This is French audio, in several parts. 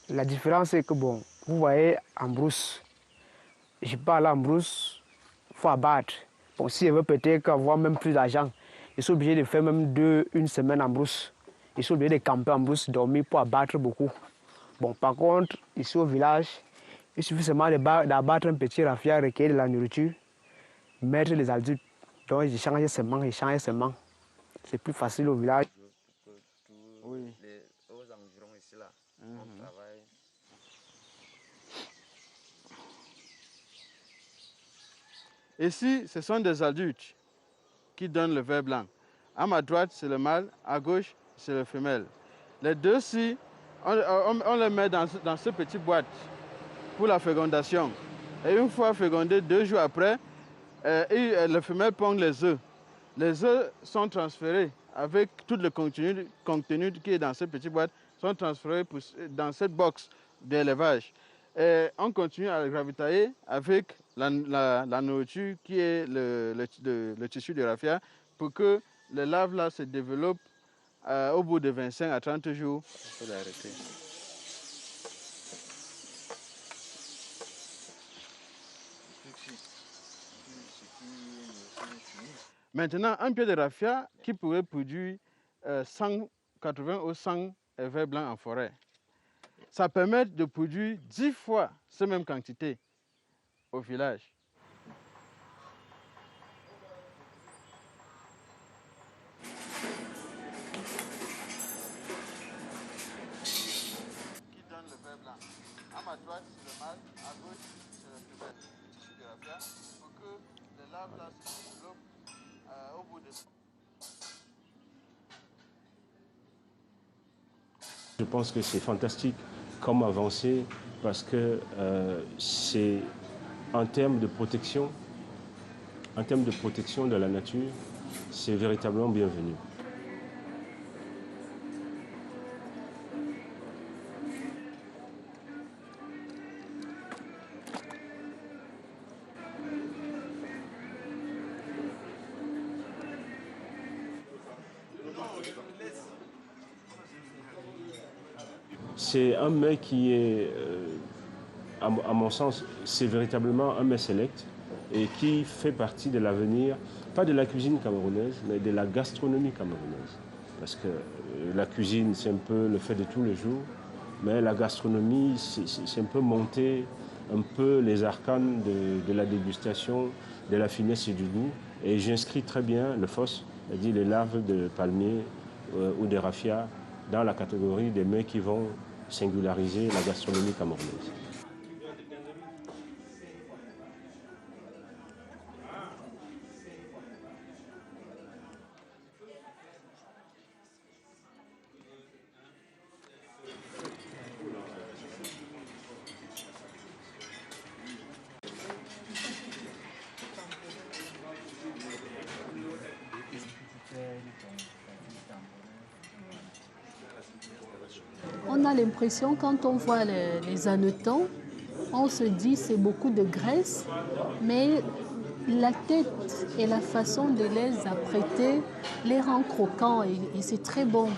La différence c'est que bon, vous voyez en brousse, je parle en brousse, il faut abattre. Bon, si je veux peut-être avoir même plus d'argent, je suis obligé de faire même une semaine en brousse. Je suis obligé de camper en brousse, dormir pour abattre beaucoup. Bon, par contre, ici au village, il suffit seulement d'abattre un petit raffia, recueillir de la nourriture, mettre les adultes. Donc, j'ai changé seulement. C'est plus facile au village. Oui. Aux environs ici, là, on travaille. Ici, ce sont des adultes qui donnent le ver blanc. À ma droite, c'est le mâle, à gauche, c'est le femelle. Les deux-ci, on les met dans ce petit boîte pour la fécondation. Et une fois fécondé, 2 jours après, le femelle pond les œufs. Les œufs sont transférés avec tout le contenu qui est dans cette petite boîte, sont transférés dans cette box d'élevage. Et on continue à le ravitailler avec la nourriture qui est le tissu de raffia pour que les larves là se développent au bout de 25 à 30 jours. On peut l'arrêter. Maintenant, un pied de raffia qui pourrait produire 180 ou 100 vers blancs en forêt, ça permet de produire 10 fois cette même quantité au village. Qui donne le ver blanc. À ma droite, c'est le mâle, à gauche, c'est le femelle. Tissu de raffia pour que les larves là se développent au bout de... Je pense que c'est fantastique comme avancée parce que c'est en termes de protection de la nature, c'est véritablement bienvenu. C'est un mets qui est, à mon sens, c'est véritablement un mets select et qui fait partie de l'avenir, pas de la cuisine camerounaise, mais de la gastronomie camerounaise. Parce que la cuisine, c'est un peu le fait de tous les jours, mais la gastronomie, c'est un peu monter un peu les arcanes de la dégustation, de la finesse et du goût. Et j'inscris très bien le FOS, c'est-à-dire les larves de palmier ou de raffia, dans la catégorie des mets qui vont singulariser la gastronomie camerounaise. On a l'impression, quand on voit les hannetons, on se dit c'est beaucoup de graisse, mais la tête et la façon de les apprêter les rend croquants et c'est très bon.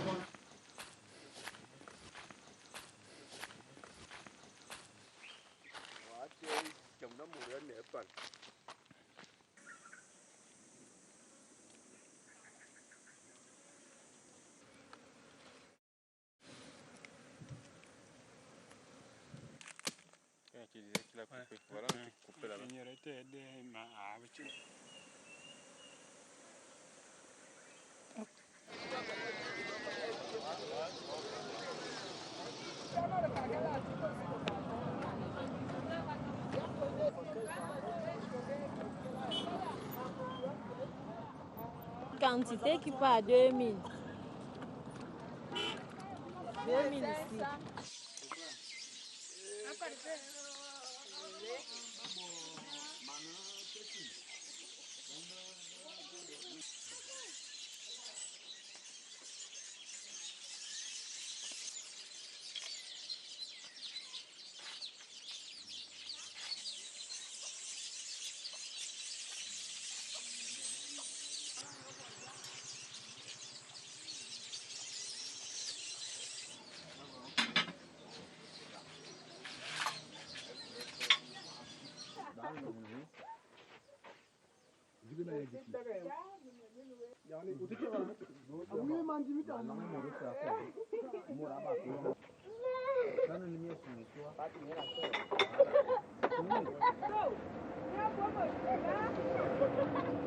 Qui disait qu'il a coupé. Voilà, on peut couper là-bas. Quantité qui part à 2000. 2000 ici. Thank you.